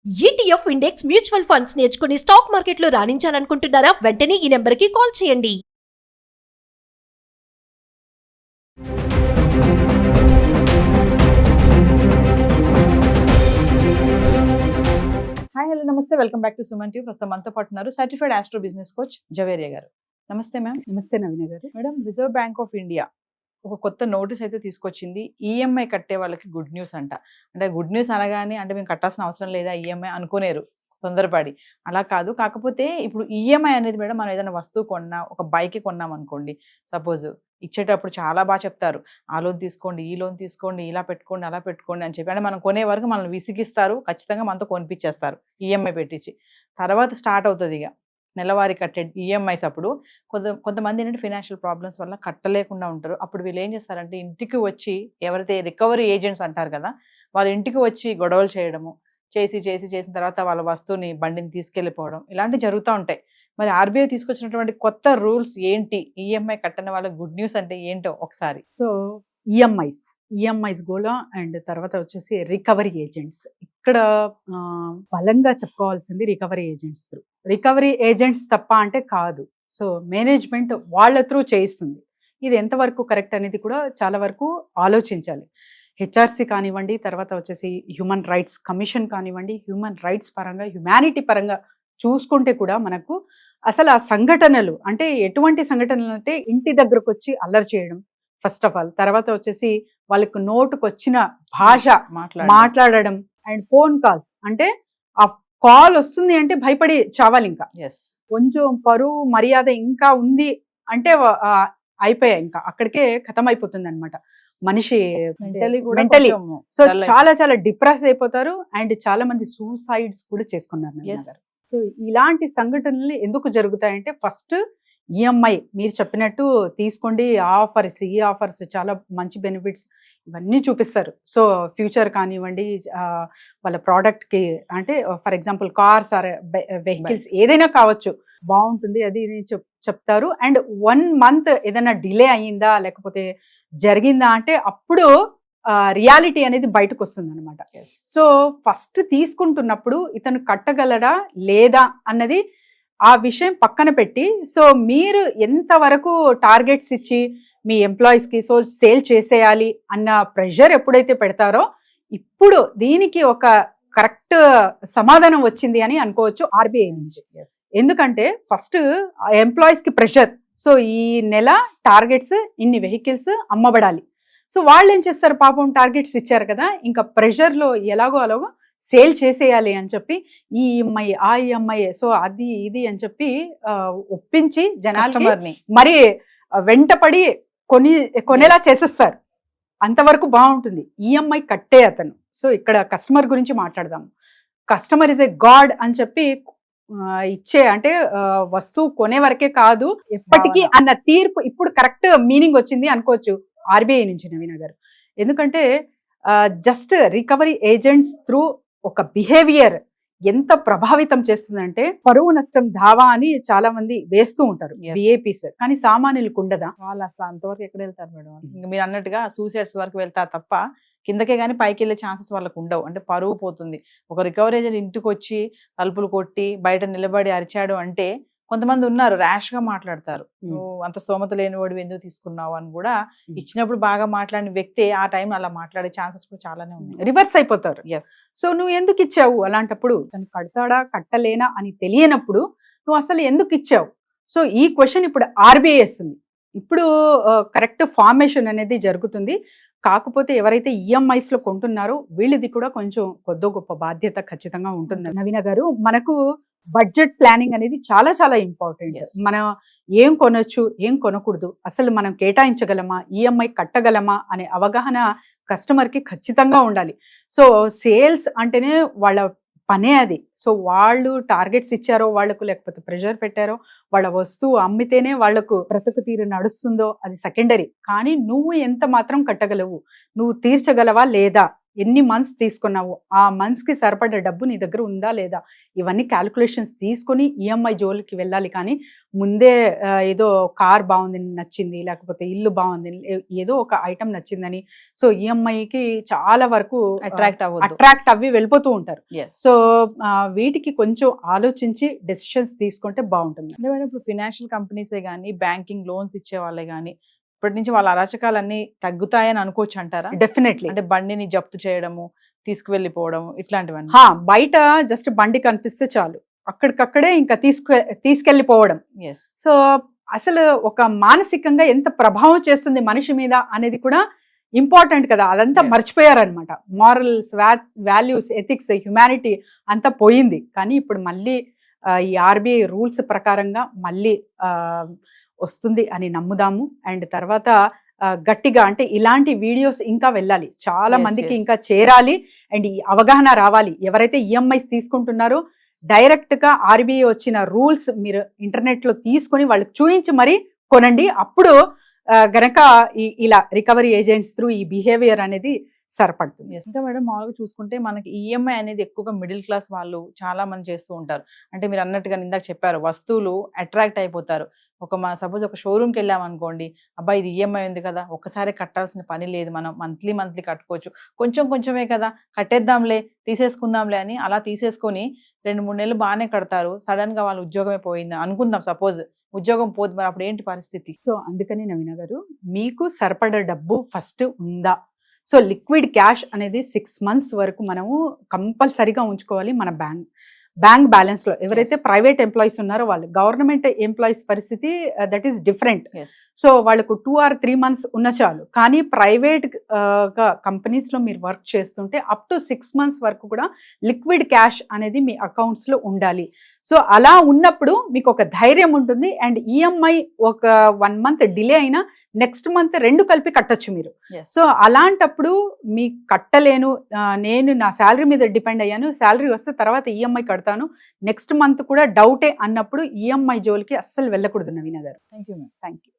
ETF index mutual funds నేర్చుకుని stock మార్కెట్లో రాణించాలనుకుంటున్నారా? వెంటనే ఈ నెంబర్కి కాల్ చేయండి. హాయ్ హలో నమస్తే, welcome back to Suman TV. ప్రస్తుతం మనతో పాటు ఉన్నారు certified astro business coach Javeria గారు. నమస్తే మ్యామ్. నమస్తే నవీన గారు. Madam, reserve bank of India ఒక కొత్త నోటీస్ అయితే తీసుకొచ్చింది. ఈఎంఐ కట్టే వాళ్ళకి గుడ్ న్యూస్ అంట. అంటే గుడ్ న్యూస్ అనగానే అంటే మేము కట్టాల్సిన అవసరం లేదా ఈఎంఐ అనుకోలేరు తొందరపడి. అలా కాదు, కాకపోతే ఇప్పుడు ఈఎంఐ అనేది మేడం మనం ఏదైనా వస్తువు కొన్నా, ఒక బైక్ కొన్నాం అనుకోండి, సపోజ్ ఇచ్చేటప్పుడు చాలా బాగా చెప్తారు, ఆ లోన్ తీసుకోండి, ఈ లోన్ తీసుకోండి, ఇలా పెట్టుకోండి, అలా పెట్టుకోండి అని చెప్పి. అంటే మనం కొనే వరకు మనల్ని విసిగిస్తారు, ఖచ్చితంగా మనతో కొనిపించేస్తారు ఈఎంఐ పెట్టించి. తర్వాత స్టార్ట్ అవుతుంది ఇక నెలవారీ కట్టే ఈఎంఐస్. అప్పుడు కొంతమంది ఏంటంటే ఫైనాన్షియల్ ప్రాబ్లమ్స్ వల్ల కట్టలేకుండా ఉంటారు. అప్పుడు వీళ్ళు ఏం చేస్తారంటే ఇంటికి వచ్చి, ఎవరైతే రికవరీ ఏజెంట్స్ అంటారు కదా, వాళ్ళ ఇంటికి వచ్చి గొడవలు చేయడము, చేసిన తర్వాత వాళ్ళ వస్తువుని, బండిని తీసుకెళ్ళిపోవడం, ఇలాంటివి జరుగుతూ ఉంటాయి. మరి ఆర్బీఐ తీసుకొచ్చినటువంటి కొత్త రూల్స్ ఏంటి? ఈఎంఐ కట్టని వాళ్ళ గుడ్ న్యూస్ అంటే ఏంటో ఒకసారి. సో ఈఎంఐస్ కూడా, అండ్ తర్వాత వచ్చేసి రికవరీ ఏజెంట్స్. ఇక్కడ బలంగా చెప్పుకోవాల్సింది recovery agents through. Recovery agents తప్ప అంటే కాదు. సో మేనేజ్మెంట్ వాళ్ళ త్రూ చేయిస్తుంది. ఇది ఎంతవరకు కరెక్ట్ అనేది కూడా చాలా వరకు ఆలోచించాలి. హెచ్ఆర్సీ కానివ్వండి, తర్వాత వచ్చేసి హ్యూమన్ రైట్స్ కమిషన్ కానివ్వండి, హ్యూమన్ రైట్స్ పరంగా, హ్యుమానిటీ పరంగా చూసుకుంటే కూడా మనకు అసలు ఆ సంఘటనలు అంటే ఎటువంటి సంఘటనలు అంటే ఇంటి దగ్గరకు వచ్చి అల్లరి చేయడం ఫస్ట్ ఆఫ్ ఆల్, తర్వాత వచ్చేసి వాళ్ళకు నోటుకు వచ్చిన భాష మాట్లాడడం, అండ్ ఫోన్ కాల్స్. అంటే ఆ కాల్ వస్తుంది అంటే భయపడి చావాలి. ఇంకా కొంచెం పరువు మర్యాద ఇంకా ఉంది అంటే అయిపోయాయి, ఇంకా అక్కడికే ఖతం అయిపోతుంది అనమాట మనిషి మెంటలీ. సో చాలా చాలా డిప్రెస్ అయిపోతారు, అండ్ చాలా మంది సూసైడ్స్ కూడా చేసుకున్నారు. సో ఇలాంటి సంఘటనలు ఎందుకు జరుగుతాయంటే ఫస్ట్ ఈఎంఐ మీరు చెప్పినట్టు తీసుకోండి, ఆఫర్స్, ఈ ఆఫర్స్ చాలా మంచి బెనిఫిట్స్ ఇవన్నీ చూపిస్తారు. సో ఫ్యూచర్ కానివ్వండి, వాళ్ళ ప్రోడక్ట్కి అంటే for example cars or vehicles ఏదైనా కావచ్చు, బాగుంటుంది అది చెప్తారు. అండ్ 1 month ఏదైనా డిలే అయ్యిందా లేకపోతే జరిగిందా అంటే అప్పుడు రియాలిటీ అనేది బయటకు వస్తుంది అనమాట. సో ఫస్ట్ తీసుకుంటున్నప్పుడు ఇతను కట్టగలడా లేదా అన్నది ఆ విషయం పక్కన పెట్టి, సో మీరు ఎంతవరకు టార్గెట్స్ ఇచ్చి మీ ఎంప్లాయీస్కి సో సేల్ చేసేయాలి అన్న ప్రెషర్ ఎప్పుడైతే పెడతారో ఇప్పుడు దీనికి ఒక కరెక్ట్ సమాధానం వచ్చింది అని అనుకోవచ్చు ఆర్బీఐ నుంచి. ఎందుకంటే ఫస్ట్ ఎంప్లాయీస్కి ప్రెషర్, సో ఈ నెల టార్గెట్స్ ఇన్ని వెహికల్స్ అమ్మబడాలి. సో వాళ్ళు ఏం చేస్తారు, పాపం టార్గెట్స్ ఇచ్చారు కదా, ఇంకా ప్రెషర్లో ఎలాగో అలాగో సేల్ చేసేయాలి అని చెప్పి ఈ ఈఎంఐ ఆ ఈఎంఐ సో అది ఇది అని చెప్పి ఒప్పించి జనాల్ని మరి వెంటపడి కొనేలా చేసేస్తారు. అంతవరకు బాగుంటుంది. ఈఎంఐ కట్టే అతను. సో ఇక్కడ కస్టమర్ గురించి మాట్లాడదాం. కస్టమర్ ఇస్ ఏ గాడ్ అని చెప్పి ఇచ్చే అంటే వస్తువు కొనే వరకే కాదు ఎప్పటికీ అన్న తీర్పు ఇప్పుడు కరెక్ట్ మీనింగ్ వచ్చింది అనుకోవచ్చు ఆర్బీఐ నుంచి నవీన గారు. ఎందుకంటే జస్ట్ రికవరీ ఏజెంట్స్ త్రూ ఒక బిహేవియర్ ఎంత ప్రభావితం చేస్తుందంటే, పరువు నష్టం దావా అని చాలా మంది వేస్తూ ఉంటారు విఐపీస్, కానీ సామాన్యులకు ఉండదా? వాళ్ళు అసలు అంతవరకు ఎక్కడ వెళ్తారు మేడం? ఇంకా మీరు అన్నట్టుగా సూసైడ్స్ వరకు వెళ్తారు తప్ప కిందకే కానీ పైకి వెళ్ళే ఛాన్సెస్ వాళ్ళకు ఉండవు. అంటే పరువు పోతుంది. ఒక రికవరీ ఏజెంట్ ఇంటికి వచ్చి తలుపులు కొట్టి బయట నిలబడి అరిచాడు అంటే కొంతమంది ఉన్నారు ర్యాష్ గా మాట్లాడతారు, నువ్వు అంత స్తోమత లేని వాడు ఎందుకు తీసుకున్నావు అని కూడా. ఇచ్చినప్పుడు బాగా మాట్లాడిన వ్యక్తి ఆ టైం అలా మాట్లాడే ఛాన్సెస్ కూడా చాలానే ఉన్నాయి. రివర్స్ అయిపోతారు. సో నువ్వు ఎందుకు ఇచ్చావు అలాంటప్పుడు? తను కడతాడా కట్టలేనా అని తెలియనప్పుడు నువ్వు అసలు ఎందుకు ఇచ్చావు? సో ఈ క్వశ్చన్ ఇప్పుడు ఆర్బీఐ వేస్తుంది. ఇప్పుడు కరెక్ట్ ఫార్మేషన్ అనేది జరుగుతుంది. కాకపోతే ఎవరైతే ఈఎంఐస్ లో కొంటున్నారో వీళ్ళది కూడా కొంచెం కొద్దో గొప్ప బాధ్యత ఖచ్చితంగా ఉంటుంది. నవీన గారు, మనకు బడ్జెట్ ప్లానింగ్ అనేది చాలా చాలా ఇంపార్టెంట్. మనం ఏం కొనొచ్చు, ఏం కొనకూడదు, అసలు మనం కేటాయించగలమా, ఈఎంఐ కట్టగలమా అనే అవగాహన కస్టమర్కి ఖచ్చితంగా ఉండాలి. సో సేల్స్ అంటేనే వాళ్ళ పనే అది. సో వాళ్ళు టార్గెట్స్ ఇచ్చారో వాళ్ళకు, లేకపోతే ప్రెషర్ పెట్టారో, వాళ్ళ వస్తువు అమ్మితేనే వాళ్లకు బ్రతుకు తీరు నడుస్తుందో అది సెకండరీ. కానీ నువ్వు ఎంత మాత్రం కట్టగలవు, నువ్వు తీర్చగలవా లేదా, ఎన్ని మంత్స్ తీసుకున్నావు, ఆ మంత్స్కి సరిపడే డబ్బు నీ దగ్గర ఉందా లేదా, ఇవన్నీ క్యాలిక్యులేషన్స్ తీసుకొని ఈఎంఐ జోలికి వెళ్ళాలి. కానీ ముందే ఏదో కార్ బాగుంది నచ్చింది, లేకపోతే ఇల్లు బాగుంది, ఏదో ఒక ఐటమ్ నచ్చిందని సో ఈఎంఐకి చాలా వరకు అట్రాక్ట్ అవ్వి వెళ్ళిపోతూ ఉంటారు. సో వీటికి కొంచెం ఆలోచించి డెసిషన్స్ తీసుకుంటే బాగుంటుంది. అంటే మేడం ఇప్పుడు ఫినాన్షియల్ కంపెనీసే కానీ బ్యాంకింగ్ లోన్స్ ఇచ్చే వాళ్ళే కానీ ఇప్పటి నుంచి వాళ్ళ అరాచకాలన్నీ తగ్గుతాయని అనుకోవచ్చు అంటారా? డెఫినెట్లీ. అంటే బండిని జప్తు చేయడము, తీసుకువెళ్ళిపోవడం ఇట్లాంటివన్నీ. బయట జస్ట్ బండి కనిపిస్తే చాలు అక్కడికక్కడే ఇంకా తీసుకెళ్ళిపోవడం. సో అసలు ఒక మానసికంగా ఎంత ప్రభావం చేస్తుంది మనిషి మీద అనేది కూడా ఇంపార్టెంట్ కదా. అదంతా మర్చిపోయారనమాట. మారల్స్, వాల్యూస్, ఎథిక్స్, హ్యుమానిటీ అంతా పోయింది. కానీ ఇప్పుడు మళ్ళీ ఈ ఆర్బీఐ రూల్స్ ప్రకారంగా మళ్ళీ వస్తుంది అని నమ్ముదాము. అండ్ తర్వాత గట్టిగా అంటే ఇలాంటి వీడియోస్ ఇంకా వెళ్ళాలి, చాలా మందికి ఇంకా చేరాలి. అండ్ ఈ అవగాహన రావాలి. ఎవరైతే ఈఎంఐస్ తీసుకుంటున్నారో డైరెక్ట్గా ఆర్బీఐ వచ్చిన రూల్స్ మీరు ఇంటర్నెట్లో తీసుకొని వాళ్ళకి చూపించి మరీ కొనండి. అప్పుడు గనక ఇలా రికవరీ ఏజెంట్స్ త్రూ ఈ బిహేవియర్ అనేది సరిపడుతుంది. ఇంకా మేడం మామూలుగా చూసుకుంటే మనకి ఈఎంఐ అనేది ఎక్కువగా మిడిల్ క్లాస్ వాళ్ళు చాలా మంది చేస్తూ ఉంటారు. అంటే మీరు అన్నట్టుగా ఇందాక చెప్పారు, వస్తువులు అట్రాక్ట్ అయిపోతారు. సపోజ్ ఒక షోరూమ్కి వెళ్ళాం అనుకోండి, అబ్బాయి ఇది ఈఎంఐ ఉంది కదా, ఒక్కసారి కట్టాల్సిన పని లేదు, మనం మంత్లీ కట్టుకోవచ్చు, కొంచెమే కదా కట్టేద్దాంలే, తీసేసుకుందాంలే అని అలా తీసేసుకొని 2-3 నెలలు బాగానే కడతారు. సడన్ గా వాళ్ళ ఉద్యోగమే పోయింది అనుకుందాం, సపోజ్ ఉద్యోగం పోదు, మరి అప్పుడు ఏంటి పరిస్థితి? సో అందుకని నవీన గారు, మీకు సరిపడే డబ్బు ఫస్ట్ ఉందా? సో లిక్విడ్ క్యాష్ అనేది 6 months వరకు మనము కంపల్సరీగా ఉంచుకోవాలి మన బ్యాంక్ బ్యాలెన్స్ లో. ఎవరైతే ప్రైవేట్ ఎంప్లాయీస్ ఉన్నారో వాళ్ళు, గవర్నమెంట్ ఎంప్లాయీస్ పరిస్థితి దట్ ఈస్ డిఫరెంట్. సో వాళ్ళకు 2 or 3 months ఉన్న చాలు. కానీ ప్రైవేట్ కంపెనీస్ లో మీరు వర్క్ చేస్తుంటే అప్ టు 6 months వరకు కూడా లిక్విడ్ క్యాష్ అనేది మీ అకౌంట్స్ లో ఉండాలి. సో అలా ఉన్నప్పుడు మీకు ఒక ధైర్యం ఉంటుంది. అండ్ ఈఎంఐ ఒక 1 month డిలే అయినా నెక్స్ట్ మంత్ 2 కలిపి కట్టొచ్చు మీరు. సో అలాంటప్పుడు మీకు కట్టలేను, నేను నా శాలరీ మీద డిపెండ్ అయ్యాను, శాలరీ వస్తే తర్వాత ఈఎంఐ కడతాను, నెక్స్ట్ మంత్ కూడా డౌటే అన్నప్పుడు ఈఎంఐ జోలికి అస్సలు వెళ్ళకూడదు నవీన గారు. Thank you.